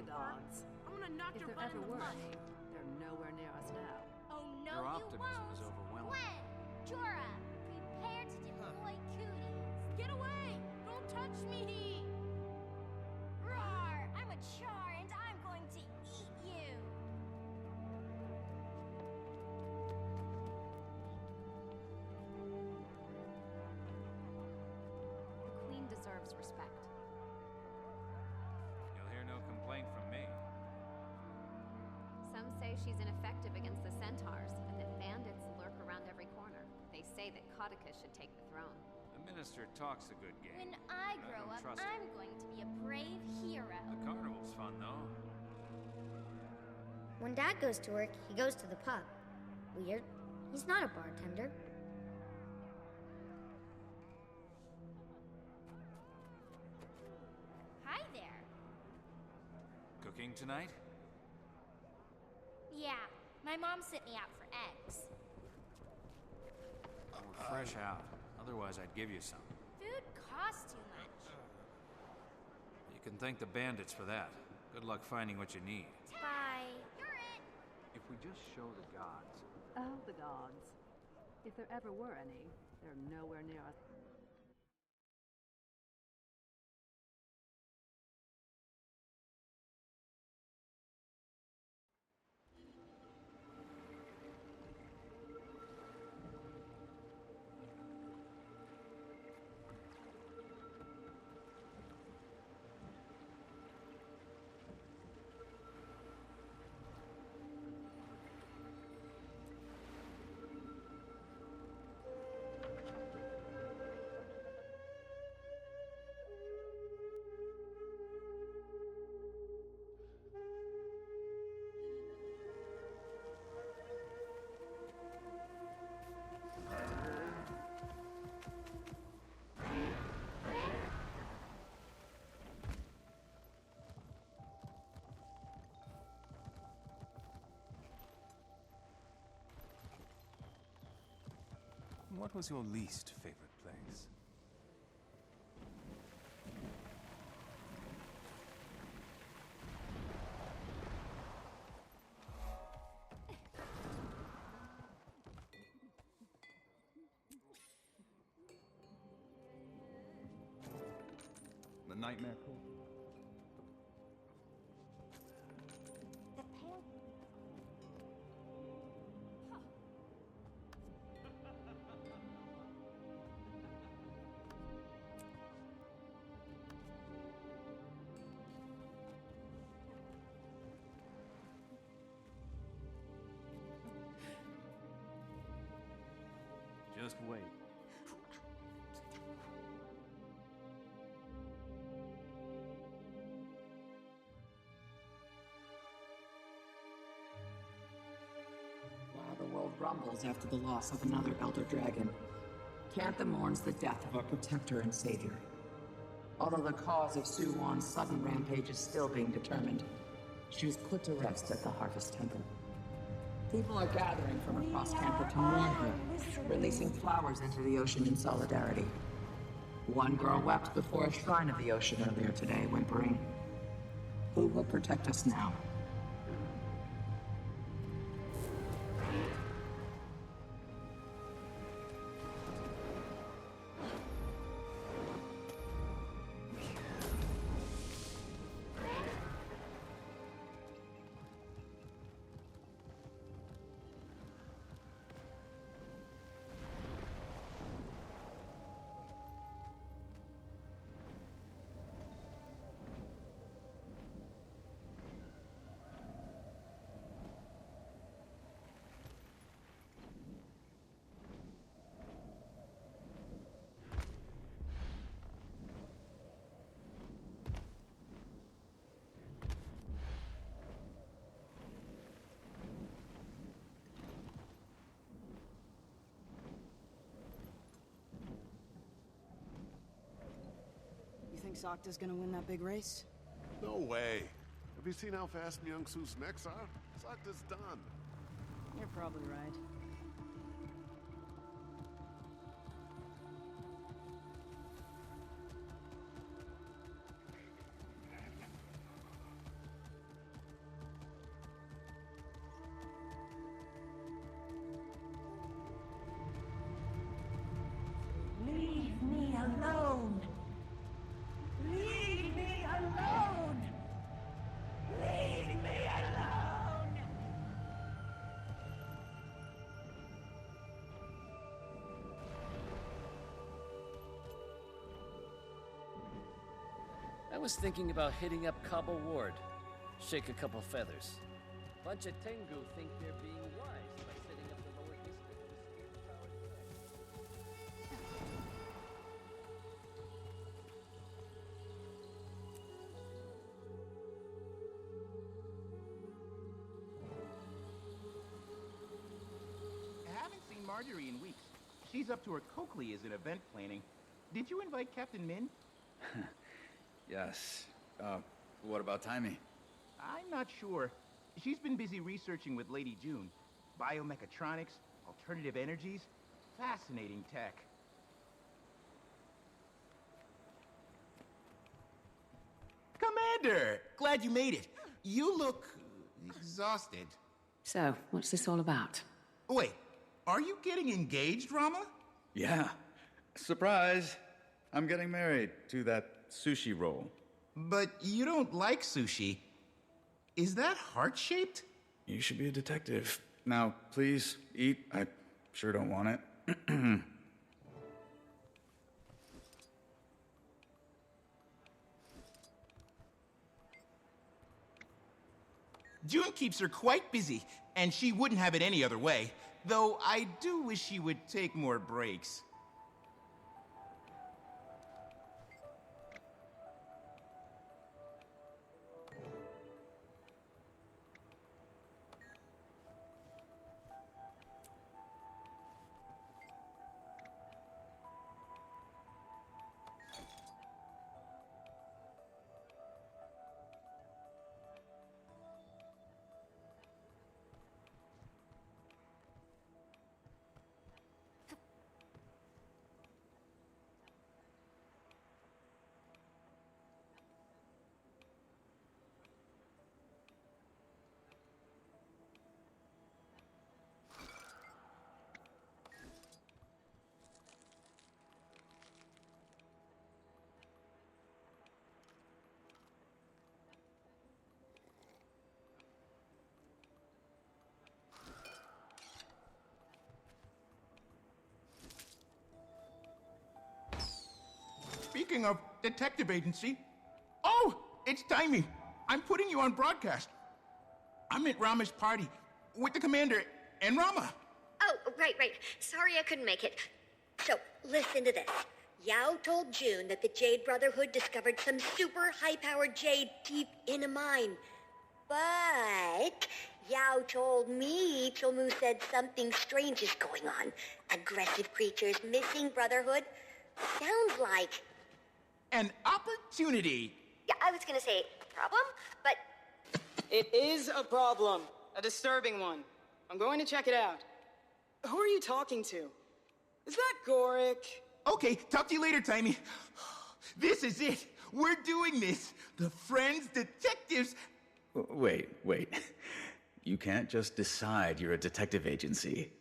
gods. I'm gonna knock If your there butt ever in the were mud. any, they're nowhere near us now. Oh no, Your you optimism won't. is overwhelming. Gwen, Jorah, prepare to deploy cooties. Get away! Don't touch me! Roar! I'm a char and I'm going to eat you. The Queen deserves respect. You'll hear no complaint from me. Some say she's ineffective against the centaurs, and that bandits lurk around every corner. They say that Caudica should take the throne. The minister talks a good game. When I but grow don't up, trust her. I'm going to be a brave hero. The carnival's fun, though. When Dad goes to work, he goes to the pub. Weird. He's not a bartender. Hi there. Cooking tonight? Yeah, my mom sent me out for eggs. We're fresh out. Otherwise, I'd give you some. Food costs too much. You can thank the bandits for that. Good luck finding what you need. Bye. You're it. If we just show the gods. Oh, the gods. If there ever were any, they're nowhere near us. What was your least favorite place? The Nightmare Pool? The pale. Just wait. While the world rumbles after the loss of another Elder Dragon, Cantha mourns the death of a protector and savior. Although the cause of Suwan's sudden rampage is still being determined, she was put to rest at the Harvest Temple. People are gathering from across Cantha to mourn her, releasing flowers into the ocean in solidarity. One girl wept before a shrine of the ocean earlier today, whimpering, "Who will protect us now?" You think Sokta's gonna win that big race? No way. Have you seen how fast Myung-Soo's necks are? Sokta's done. You're probably right. I was thinking about hitting up Cabo Ward. Shake a couple feathers. Bunch of Tengu think they're being wise by setting up the lower district to steer the power away. I haven't seen Marjorie in weeks. She's up to her Coakley in event planning. Did you invite Captain Min? Yes. What about Timey? I'm not sure. She's been busy researching with Lady June. Biomechatronics, alternative energies, fascinating tech. Commander! Glad you made it. You look exhausted. So, what's this all about? Wait, are you getting engaged, Rama? Yeah. Surprise! I'm getting married to that sushi roll. But you don't like sushi. Is that heart-shaped? You should be a detective. Now, please, eat. I sure don't want it. June keeps her quite busy, and she wouldn't have it any other way. Though I do wish she would take more breaks. Speaking of detective agency... Oh, it's Timey. I'm putting you on broadcast. I'm at Rama's party with the commander and Rama. Oh, right. Sorry I couldn't make it. So, listen to this. Yao told June that the Jade Brotherhood discovered some super high-powered jade deep in a mine. But Yao told me Chomu said something strange is going on. Aggressive creatures, missing Brotherhood. Sounds like... an opportunity. Yeah, I was gonna say problem, but... It is a problem. A disturbing one. I'm going to check it out. Who are you talking to? Is that Gorik? Okay, talk to you later, Timey. This is it. We're doing this. The Friends Detectives... Wait. You can't just decide you're a detective agency.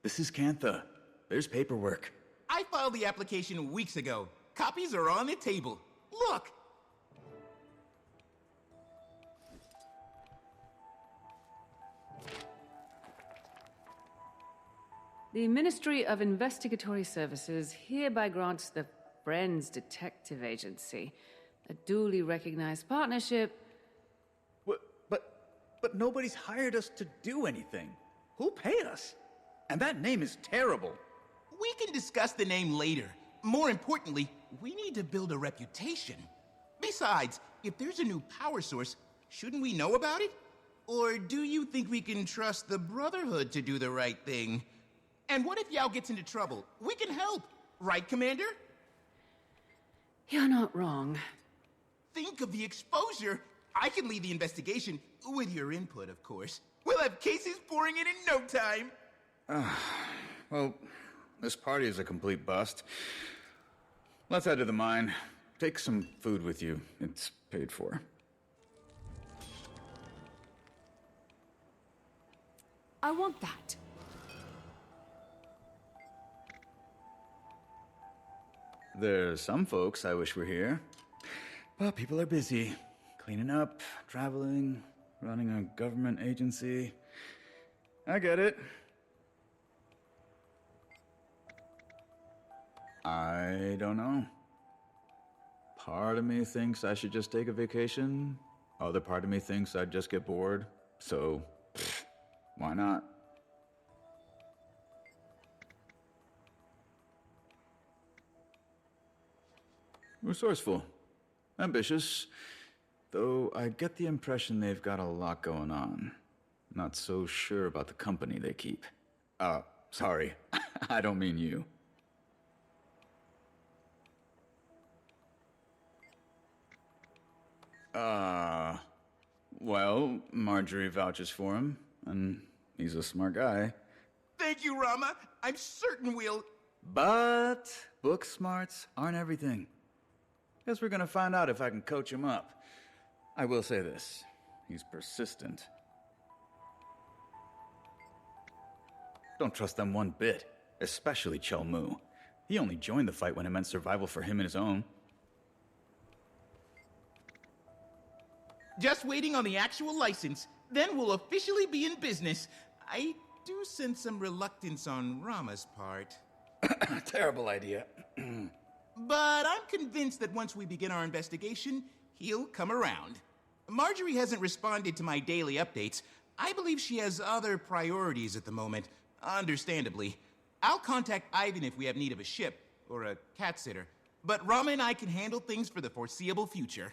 This is Cantha. There's paperwork. I filed the application weeks ago. Copies are on the table. Look! The Ministry of Investigatory Services hereby grants the Friends Detective Agency a duly recognized partnership. But nobody's hired us to do anything. Who'll pay us? And that name is terrible. We can discuss the name later. More importantly, we need to build a reputation. Besides, if there's a new power source, shouldn't we know about it? Or do you think we can trust the Brotherhood to do the right thing? And what if Yao gets into trouble? We can help. Right, Commander? You're not wrong. Think of the exposure. I can lead the investigation, with your input, of course. We'll have cases pouring in no time. Well, this party is a complete bust. Let's head to the mine. Take some food with you. It's paid for. I want that. There's some folks I wish were here. But people are busy. Cleaning up, traveling, running a government agency. I get it. I don't know. Part of me thinks I should just take a vacation. Other part of me thinks I'd just get bored. So, why not? Resourceful. Ambitious. Though I get the impression they've got a lot going on. Not so sure about the company they keep. Sorry. I don't mean you. Well, Marjorie vouches for him, and he's a smart guy. Thank you, Rama. I'm certain we'll... But book smarts aren't everything. Guess we're gonna find out if I can coach him up. I will say this, he's persistent. Don't trust them one bit, especially Chelmu. He only joined the fight when it meant survival for him and his own. Just waiting on the actual license, then we'll officially be in business. I do sense some reluctance on Rama's part. Terrible idea. But I'm convinced that once we begin our investigation, he'll come around. Marjorie hasn't responded to my daily updates. I believe she has other priorities at the moment, understandably. I'll contact Ivan if we have need of a ship, or a cat sitter. But Rama and I can handle things for the foreseeable future.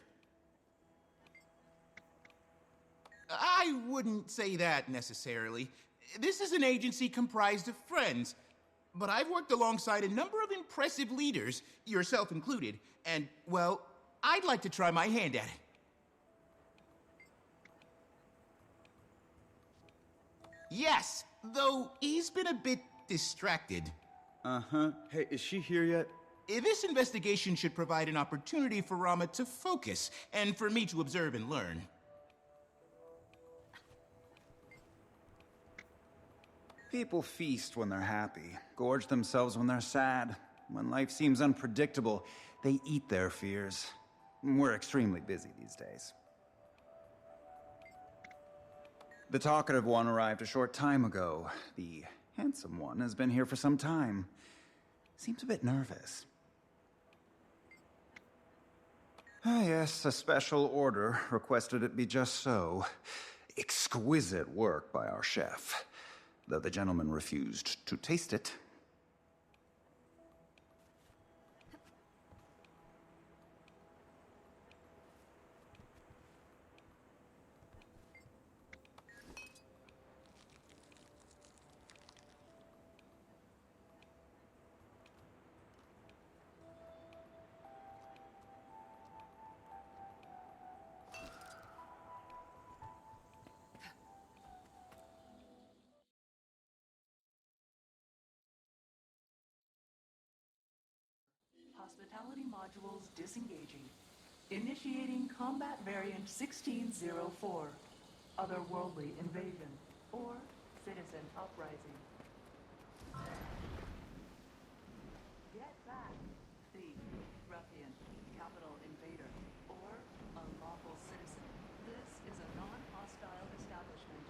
I wouldn't say that necessarily. This is an agency comprised of friends. But I've worked alongside a number of impressive leaders, yourself included, and, well, I'd like to try my hand at it. Yes, though he's been a bit distracted. Uh-huh. Hey, is she here yet? This investigation should provide an opportunity for Rama to focus, and for me to observe and learn. People feast when they're happy, gorge themselves when they're sad. When life seems unpredictable, they eat their fears. We're extremely busy these days. The talkative one arrived a short time ago. The handsome one has been here for some time. Seems a bit nervous. Ah, yes, a special order requested it be just so. Exquisite work by our chef. Though the gentleman refused to taste it. Hospitality modules disengaging. Initiating combat variant 1604. Otherworldly invasion. Or citizen uprising. Get back. Thief, ruffian, capital invader, or unlawful citizen. This is a non-hostile establishment.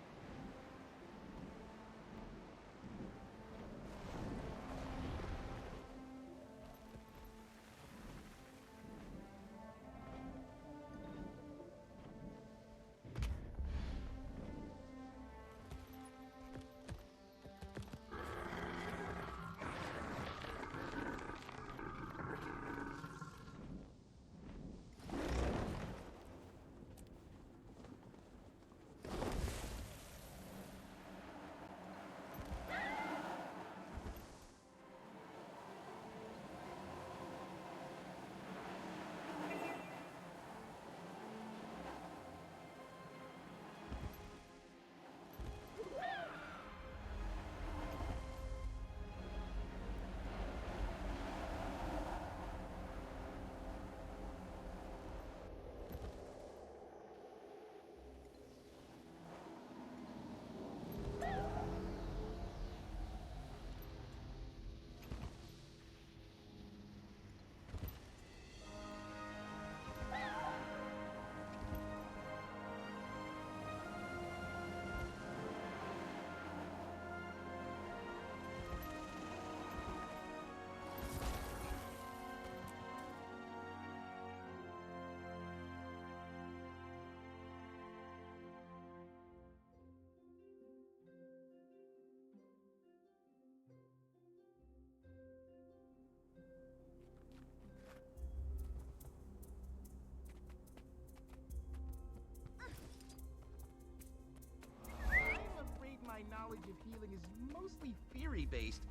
integrative healing is mostly theory-based.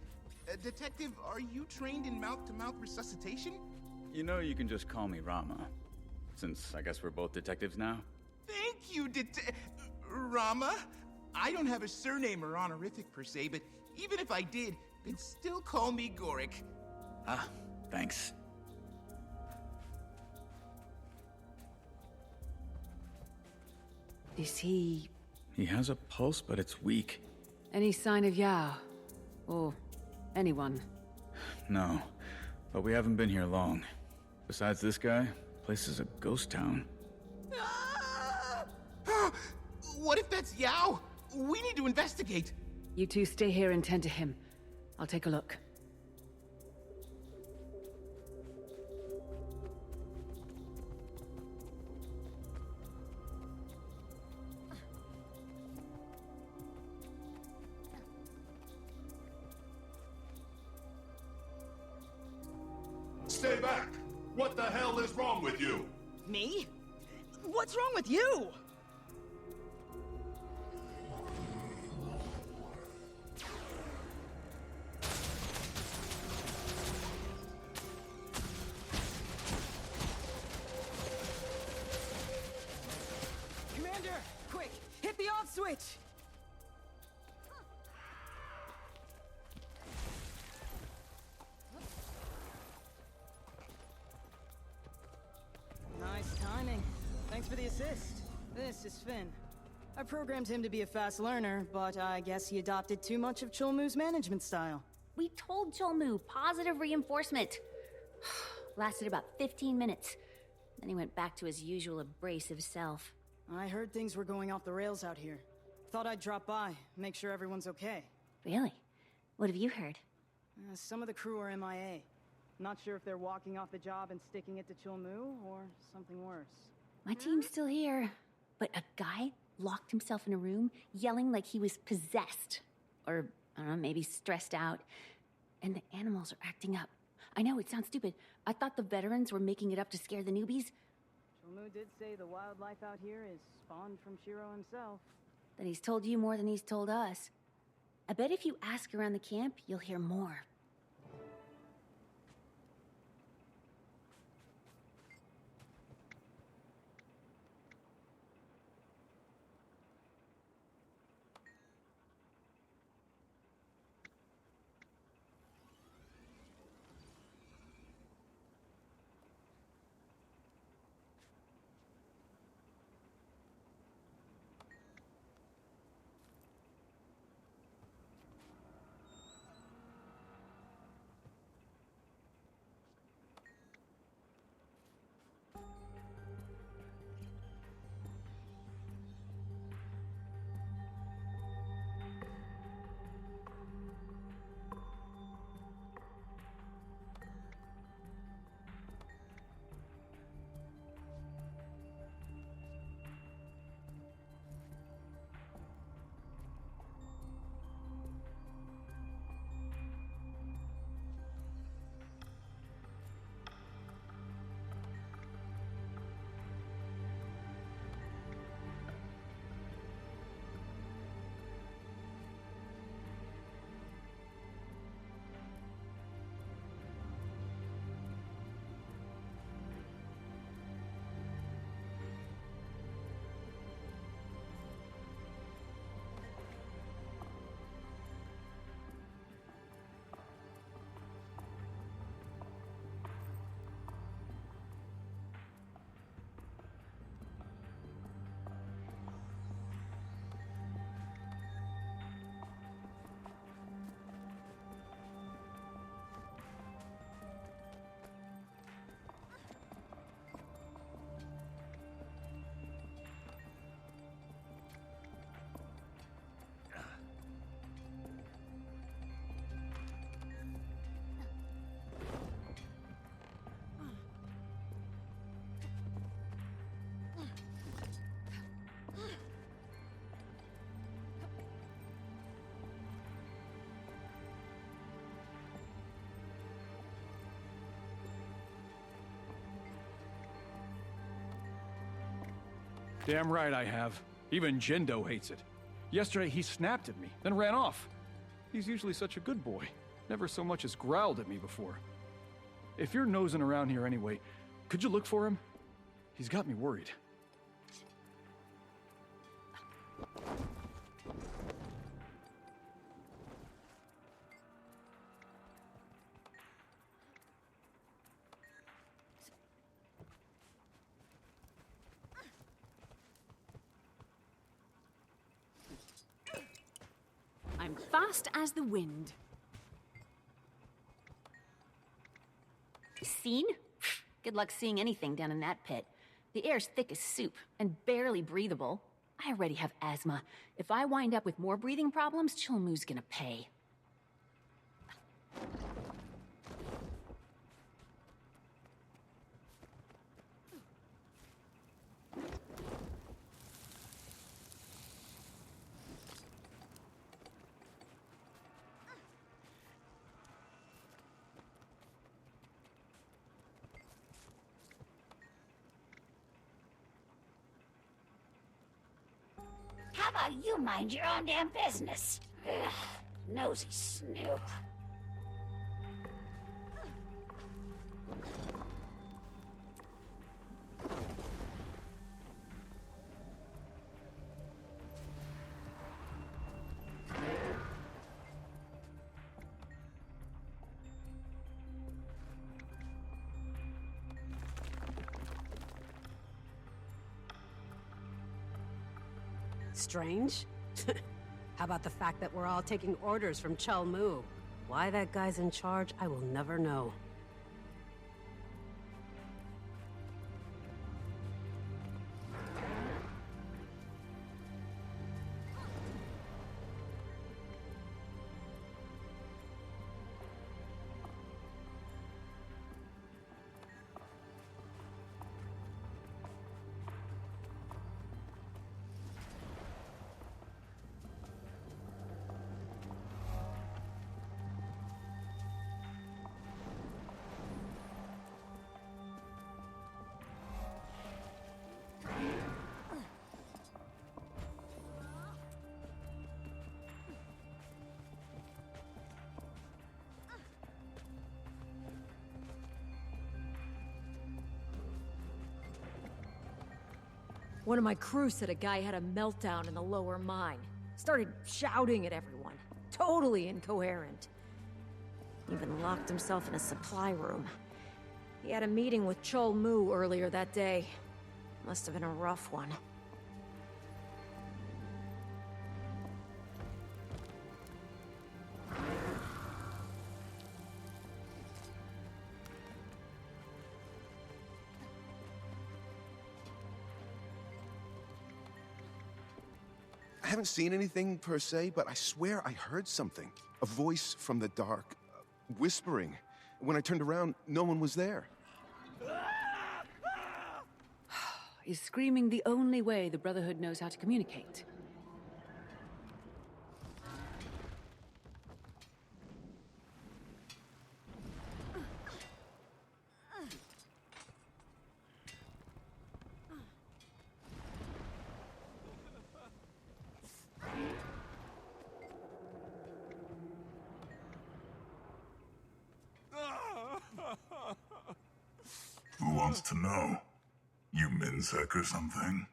Detective, are you trained in mouth-to-mouth resuscitation? You know you can just call me Rama, since I guess we're both detectives now. Thank you, Rama. I don't have a surname or honorific per se, but even if I did, they'd still call me Gorik. Ah, thanks. Is he... He has a pulse, but it's weak. any sign of Yao? Or anyone? No, but we haven't been here long. Besides this guy, place is a ghost town. What if that's Yao? We need to investigate. You two stay here and tend to him. I'll take a look. Stay back! What the hell is wrong with you? Me? What's wrong with you? Commander, quick, hit the off switch! Nice timing. Thanks for the assist. This is Finn. I programmed him to be a fast learner, but I guess he adopted too much of Cholmu's management style. We told Cholmu positive reinforcement. Lasted about 15 minutes. Then he went back to his usual abrasive self. I heard things were going off the rails out here. Thought I'd drop by, make sure everyone's okay. Really? What have you heard? Some of the crew are MIA. Not sure if they're walking off the job and sticking it to Cholmu, or something worse. My team's still here. But a guy locked himself in a room, yelling like he was possessed. Or, I don't know, maybe stressed out. And the animals are acting up. I know, it sounds stupid. I thought the veterans were making it up to scare the newbies. Cholmu did say the wildlife out here is spawned from Shiro himself. But he's told you more than he's told us. I bet if you ask around the camp, you'll hear more. Damn right I have. Even Jindo hates it. Yesterday he snapped at me, then ran off. He's usually such a good boy. Never so much as growled at me before. If you're nosing around here anyway, could you look for him? He's got me worried. I'm fast as the wind. Seen? Good luck seeing anything down in that pit. The air's thick as soup and barely breathable. I already have asthma. If I wind up with more breathing problems, Chilmu's gonna pay. How about you mind your own damn business? Ugh, nosy snoop. Strange? How about the fact that we're all taking orders from Chulmu? Why that guy's in charge, I will never know. One of my crew said a guy had a meltdown in the lower mine. Started shouting at everyone. Totally incoherent. Even locked himself in a supply room. He had a meeting with Chulmu earlier that day. Must have been a rough one. I haven't seen anything per se, but I swear I heard something. A voice from the dark, whispering. When I turned around, no one was there. Is screaming the only way the Brotherhood knows how to communicate? Who wants to know? You Minsec or something?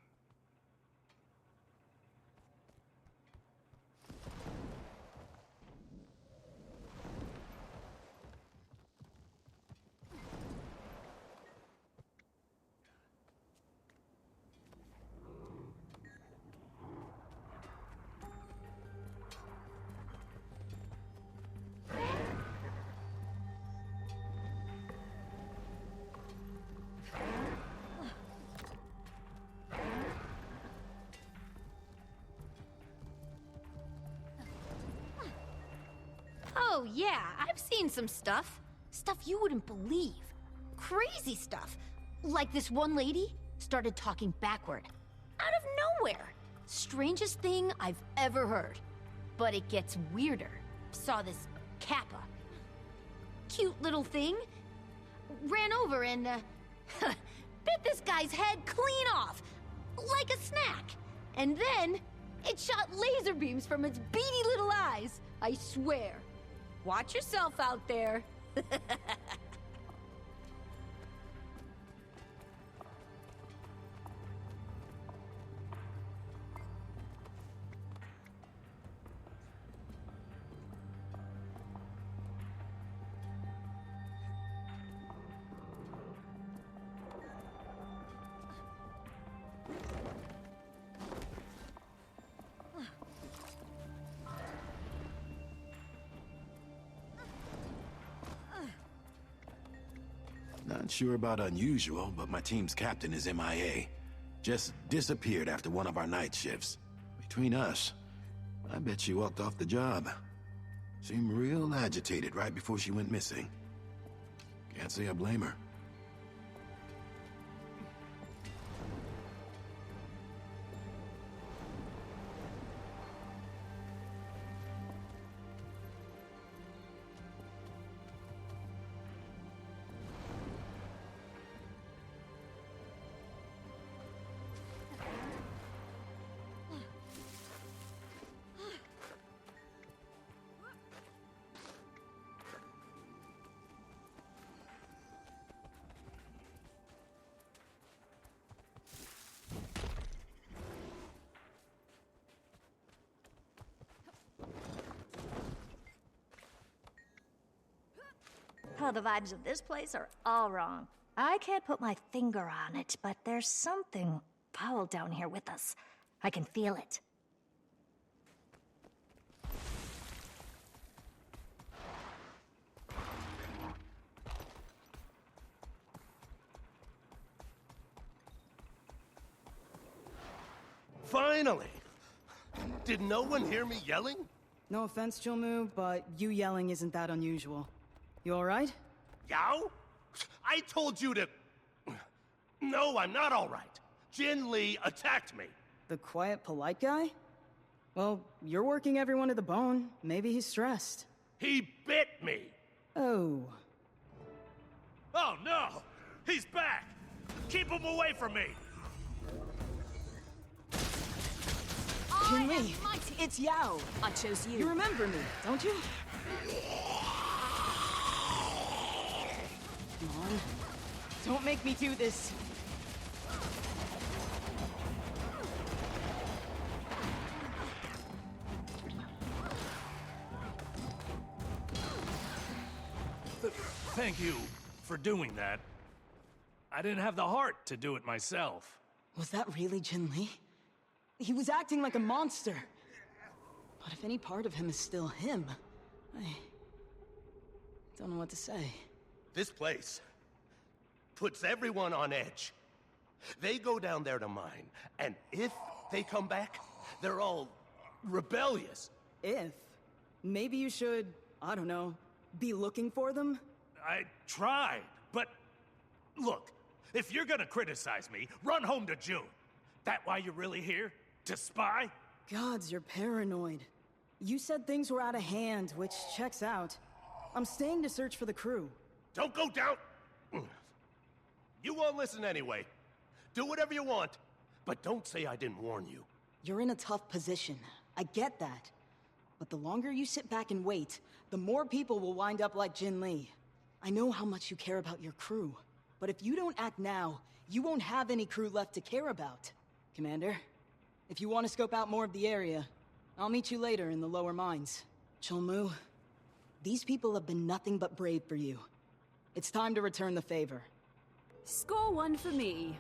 Oh, yeah, I've seen some stuff. Stuff you wouldn't believe. Crazy stuff. Like this one lady started talking backward. Out of nowhere. Strangest thing I've ever heard. But it gets weirder. Saw this Kappa. Cute little thing. Ran over and, bit this guy's head clean off. Like a snack. And then, It shot laser beams from its beady little eyes, I swear. Watch yourself out there. Not sure about unusual, but my team's captain is MIA. Just disappeared after one of our night shifts. Between us, I bet she walked off the job. Seemed real agitated right before she went missing. Can't say I blame her. Oh, the vibes of this place are all wrong. I can't put my finger on it, but there's something foul down here with us. I can feel it. Finally! Did no one hear me yelling? No offense, Chilmu, but you yelling isn't that unusual. You alright? Yao? I told you to... No, I'm not alright. Jin Lee attacked me. The quiet, polite guy? Well, you're working everyone to the bone. Maybe he's stressed. He bit me! Oh. Oh no! He's back! Keep him away from me! Jin Lee, it's Yao. I chose you. You remember me, don't you? Come on. Don't make me do this. Thank you for doing that. I didn't have the heart to do it myself. Was that really Jin Lee? He was acting like a monster. But if any part of him is still him, I don't know what to say. This place puts everyone on edge. They go down there to mine, and if they come back, they're all rebellious. If? Maybe you should, I don't know, be looking for them? I tried, but look, if you're gonna criticize me, run home to June. That why you're really here? To spy? Gods, you're paranoid. You said things were out of hand, which checks out. I'm staying to search for the crew. Don't go down! You won't listen anyway. Do whatever you want, but don't say I didn't warn you. You're in a tough position. I get that. But the longer you sit back and wait, the more people will wind up like Jin Lee. I know how much you care about your crew, but if you don't act now, you won't have any crew left to care about. Commander, if you want to scope out more of the area, I'll meet you later in the lower mines. Chilmu, these people have been nothing but brave for you. It's time to return the favor. Score one for me.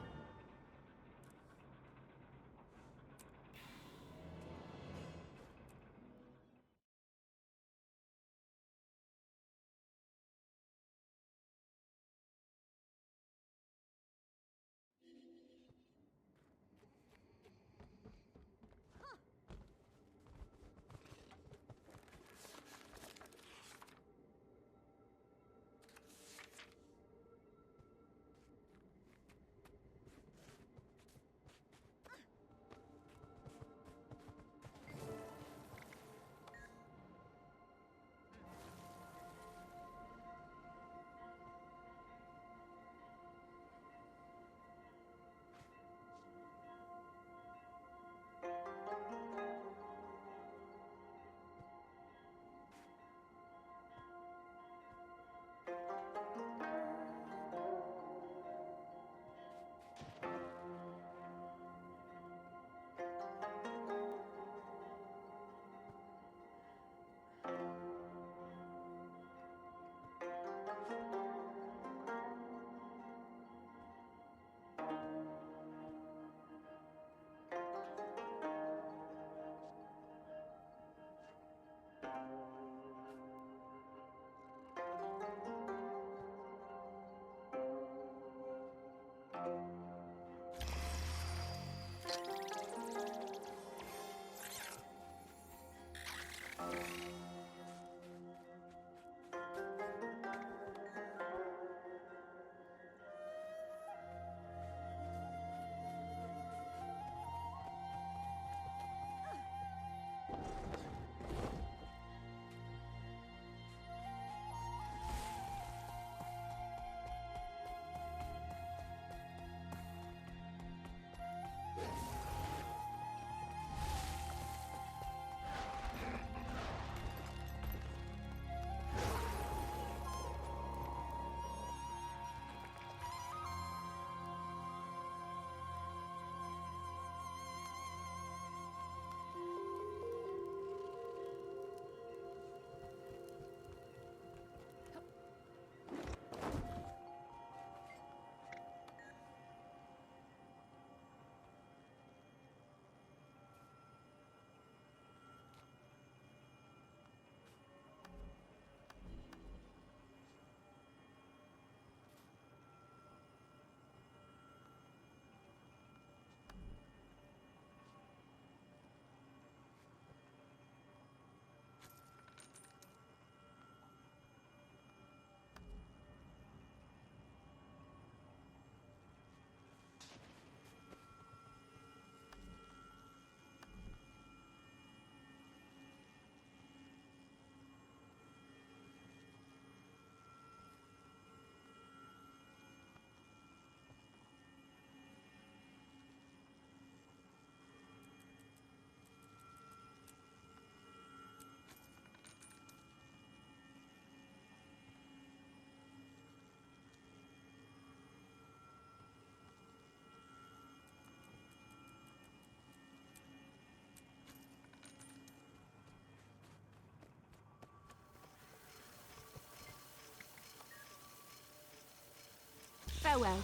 Farewell.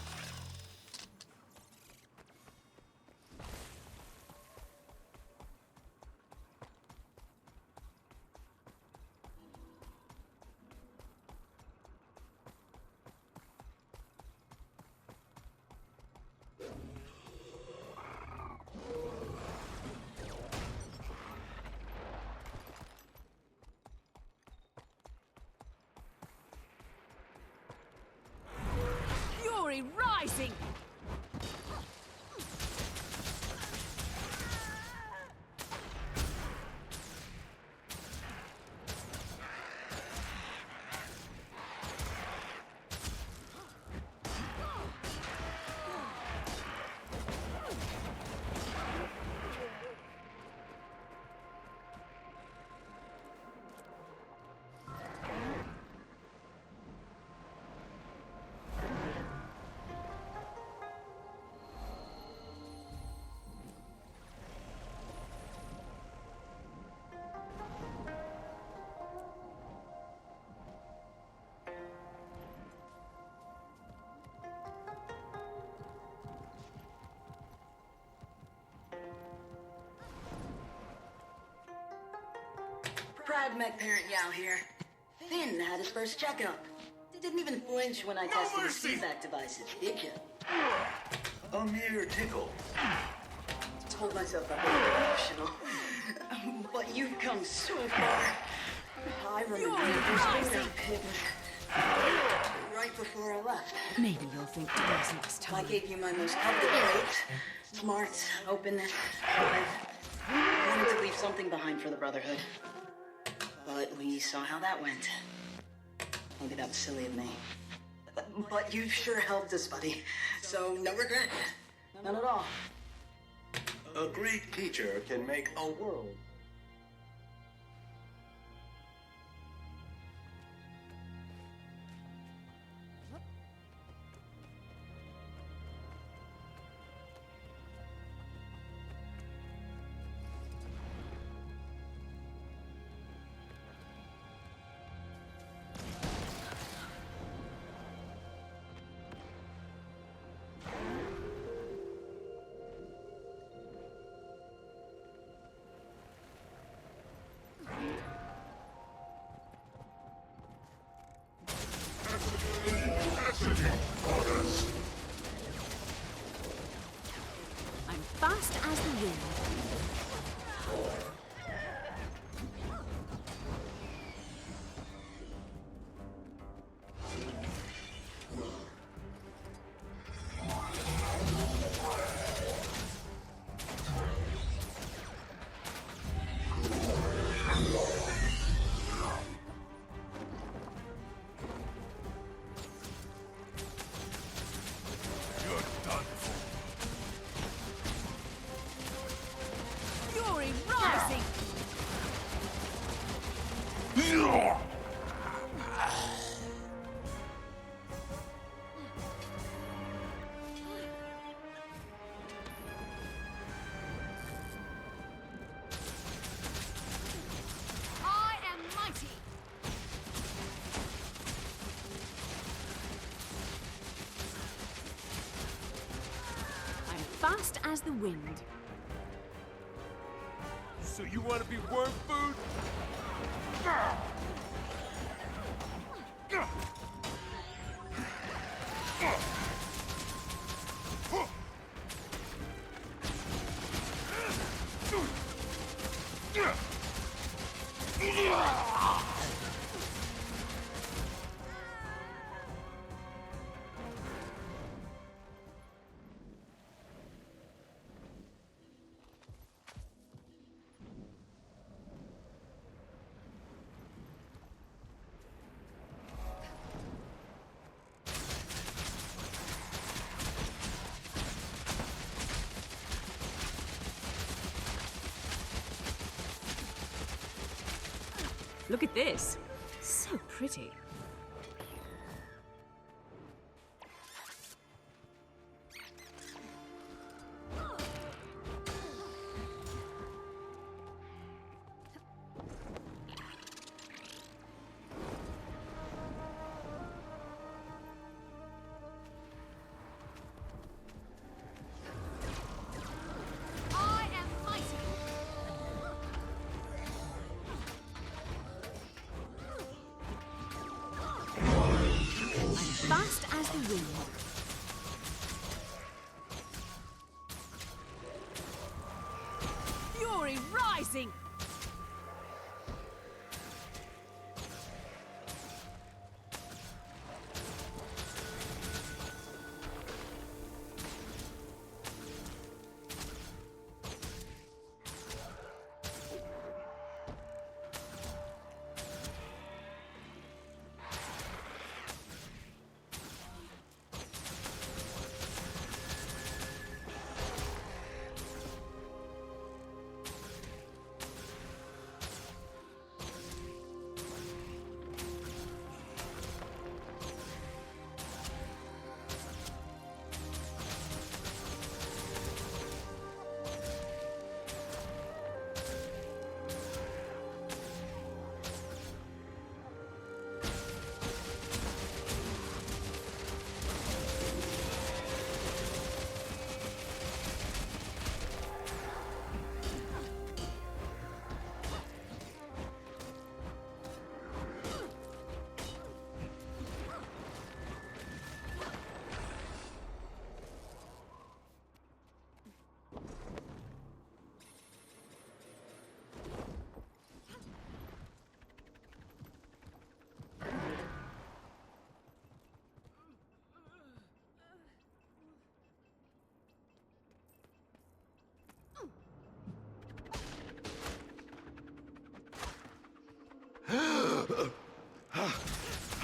Fury rising! Proud Mech Parent Yao here. Finn had his first checkup. Didn't even flinch when I tested his feedback devices, did you? A mere tickle. Told myself I wasn't emotional. But you've come so far. I remember your first finger pit right before I left. Maybe you'll think twice next time. I gave you my most coveted traits. Smarts, openness, drive. Wanted to leave something behind for the Brotherhood. But we saw how that went. Maybe that was silly of me. But you've sure helped us, buddy. So, no regret. None at all. A great teacher can make a world. I'm fast as the wind. Fury rising! I am mighty! I'm fast as the wind. So you want to be worm food? Look at this. So pretty. wind. Fury rising!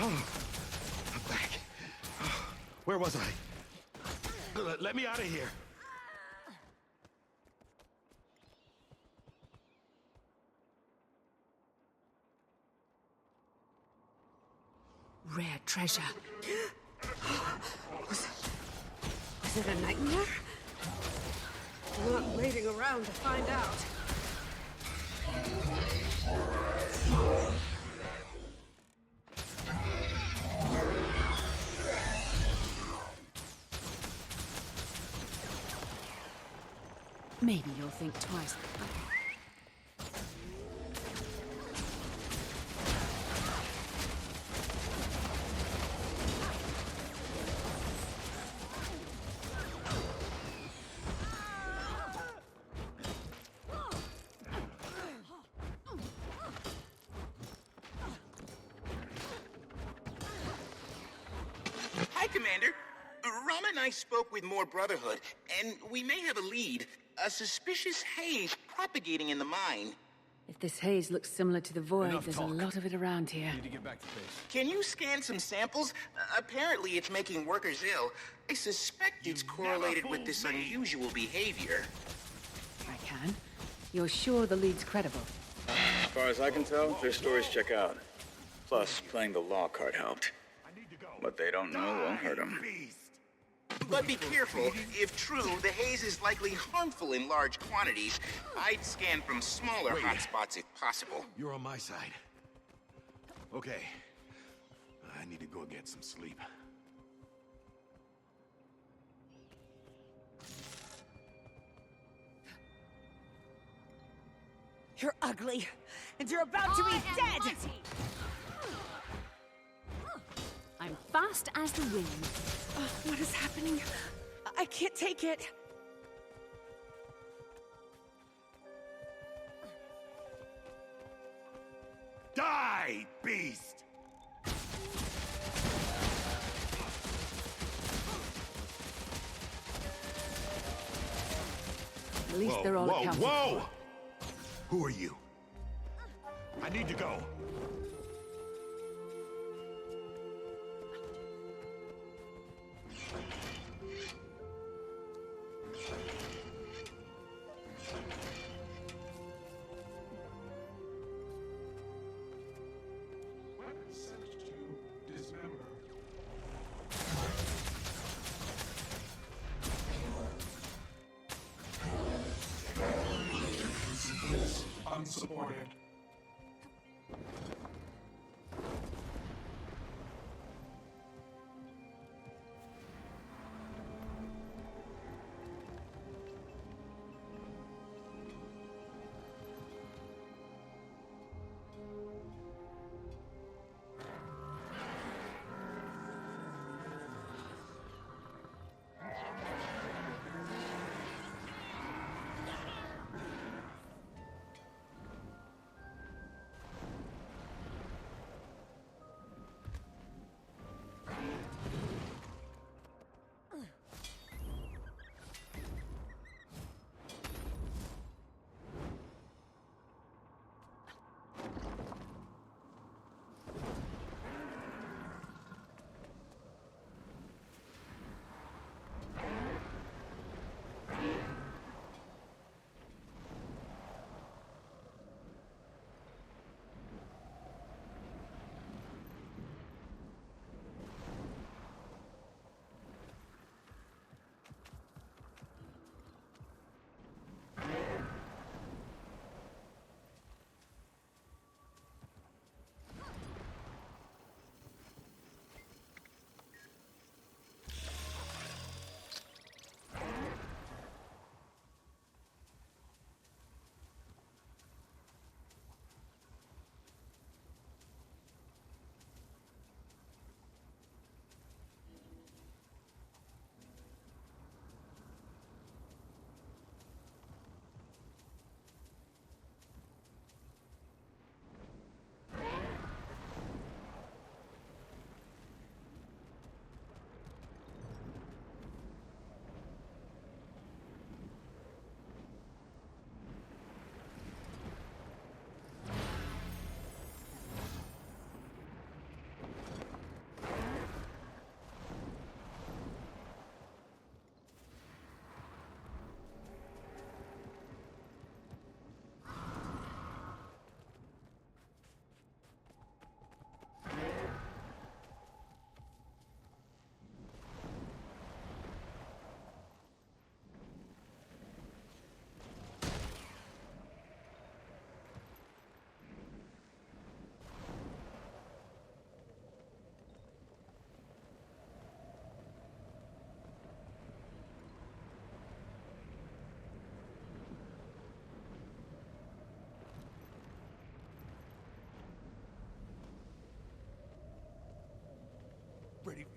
I'm back. Where was I? Let me out of here. Rare treasure. Was it a nightmare? I'm not waiting around to find out. Maybe you'll think twice. Hi, Commander. Rama and I spoke with More Brotherhood, and we may have a lead. A suspicious haze propagating in the mine. If this haze looks similar to the void, Enough there's talk. a lot of it around here. Need to get back to base. Can you scan some samples? Apparently it's making workers ill. I suspect it's correlated with this unusual behavior. I can. You're sure the lead's credible? As far as I can tell, their stories check out. Plus, playing the law card helped. What they don't know won't hurt them. But be careful. If true, the haze is likely harmful in large quantities. I'd scan from smaller hotspots if possible. You're on my side. Okay. I need to go get some sleep. You're ugly, and you're about to be dead! I'm fast as the wind. Oh, what is happening? I can't take it. Die, beast! At least they're all accounted Whoa! Who are you? I need to go. Unsupported.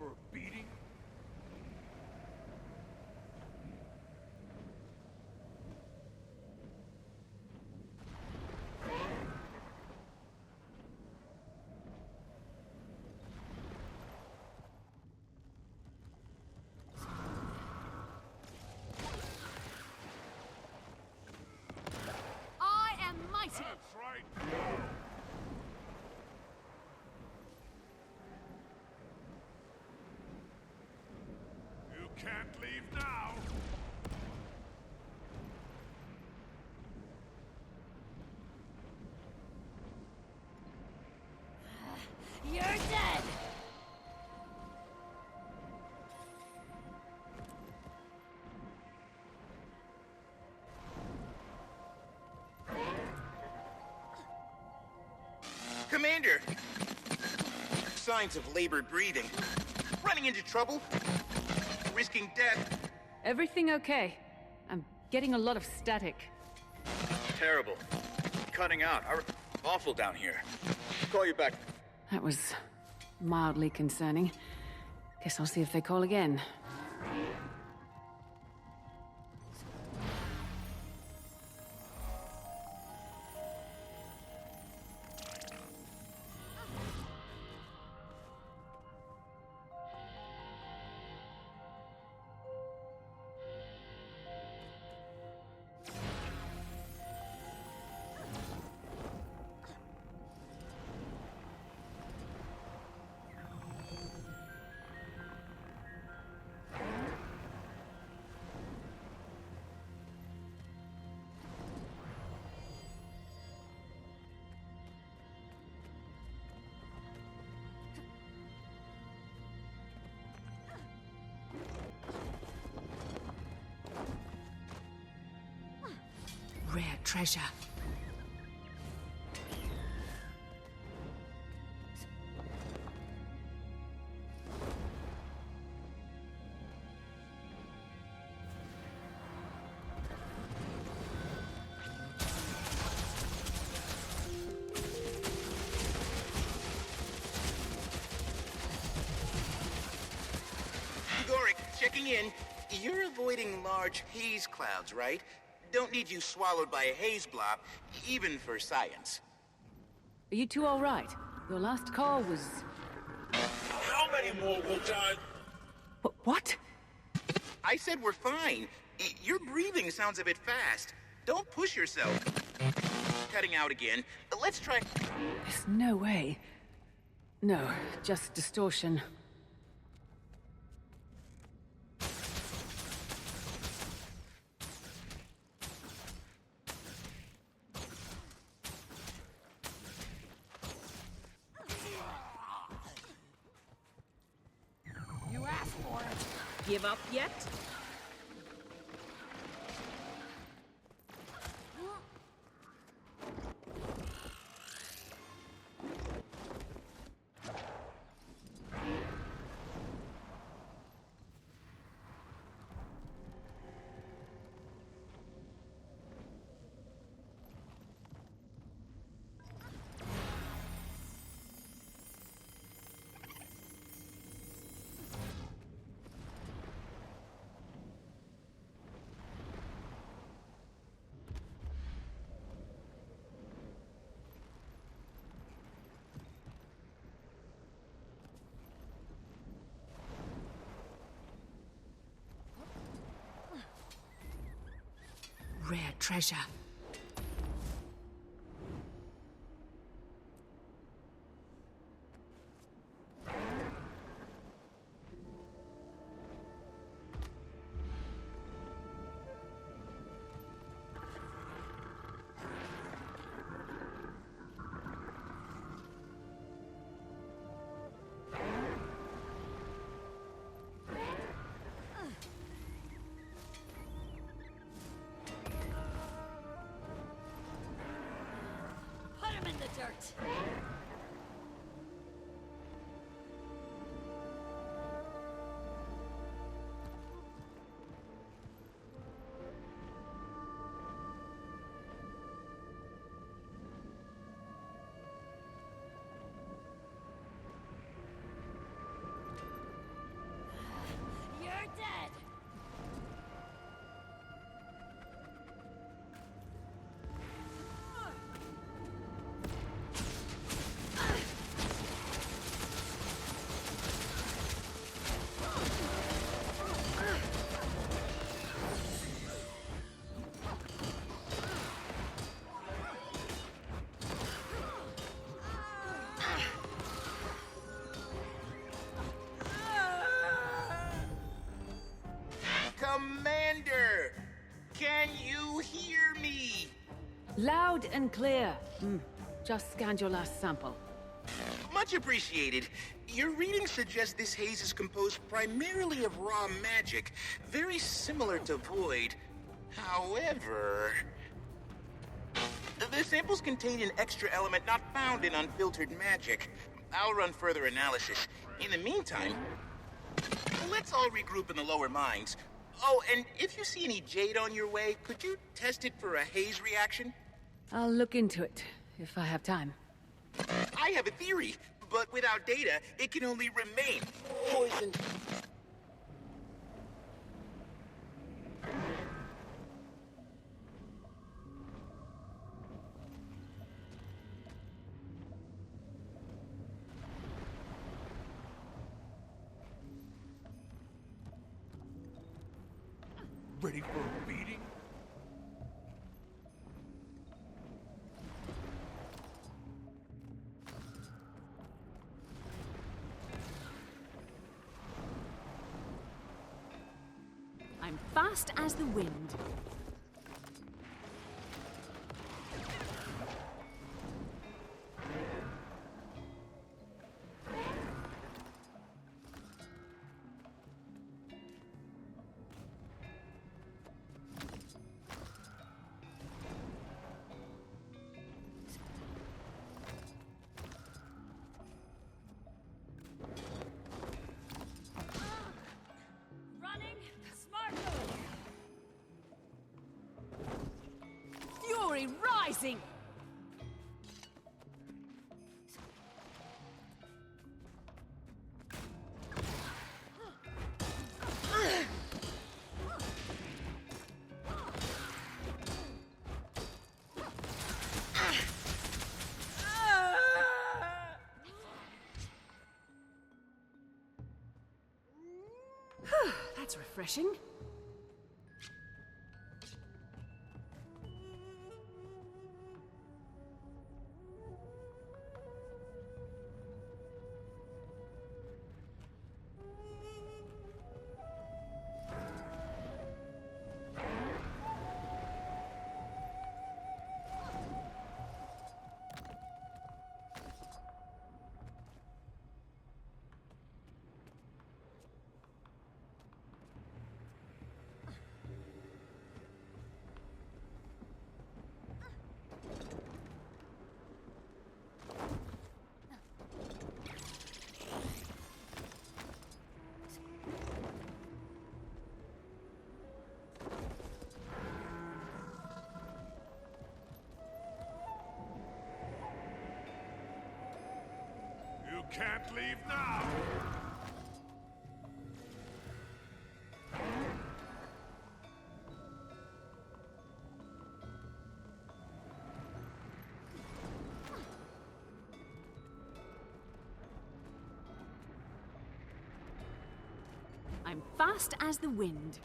for a beating? I am mighty. That's right. You can't leave now. You're dead. Commander! Signs of labored breathing. Running into trouble. Risking death. Everything okay? I'm getting a lot of static. Terrible. Cutting out. Awful down here. Call you back. That was mildly concerning. Guess I'll see if they call again. Rare treasure. Gorik, checking in. You're avoiding large haze clouds, right? Don't need you swallowed by a haze blob, even for science. Are you two all right? Your last call was... How many more will die? What? I said we're fine. Your breathing sounds a bit fast. Don't push yourself. Cutting out again. Let's try... There's no way. No, just distortion. You asked for it. Give up yet? Rare treasure. Put him in the dirt. Loud and clear. Just scanned your last sample. Much appreciated. Your reading suggests this haze is composed primarily of raw magic, very similar to Void. However, the samples contain an extra element not found in unfiltered magic. I'll run further analysis. In the meantime, let's all regroup in the lower mines. Oh, and if you see any jade on your way, could you test it for a haze reaction? I'll look into it, if I have time. I have a theory, but without data, it can only remain poisoned. Ready for a beating? I'm fast as the wind. Running smartly. Fury rising. That's refreshing. You can't leave now! I'm fast as the wind.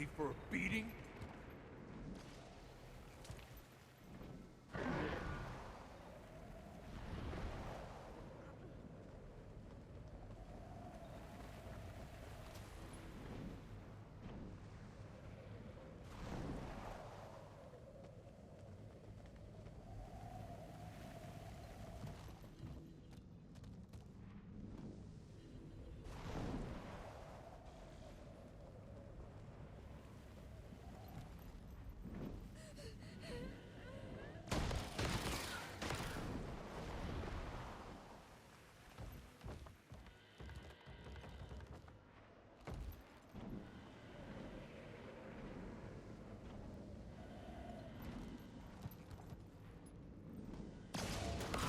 Ready for a beating?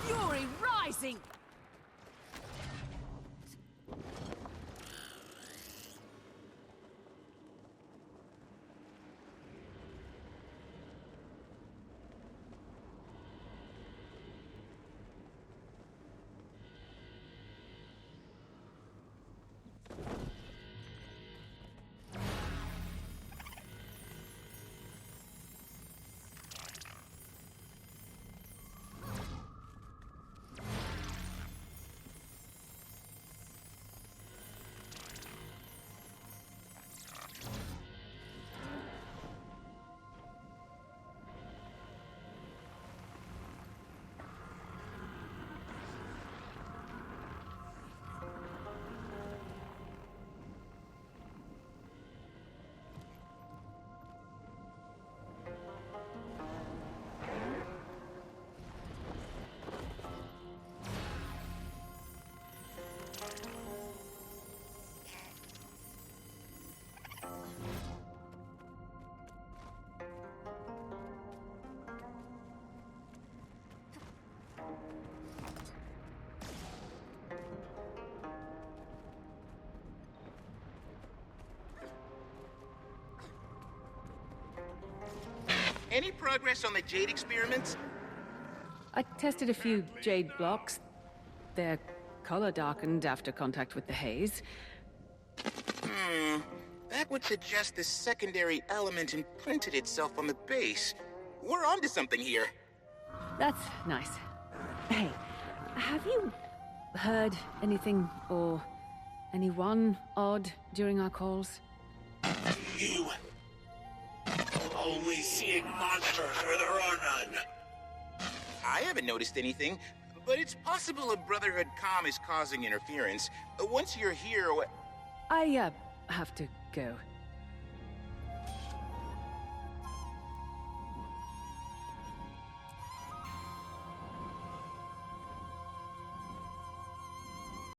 Fury rising! Any progress on the Jade experiments? I tested a few Jade blocks. Their color darkened after contact with the haze. That would suggest the secondary element imprinted itself on the base. We're onto something here. That's nice. Hey, have you heard anything or anyone odd during our calls? You... only seeing monsters where there are none. I haven't noticed anything, but it's possible a Brotherhood comm is causing interference. Once you're here, I have to go.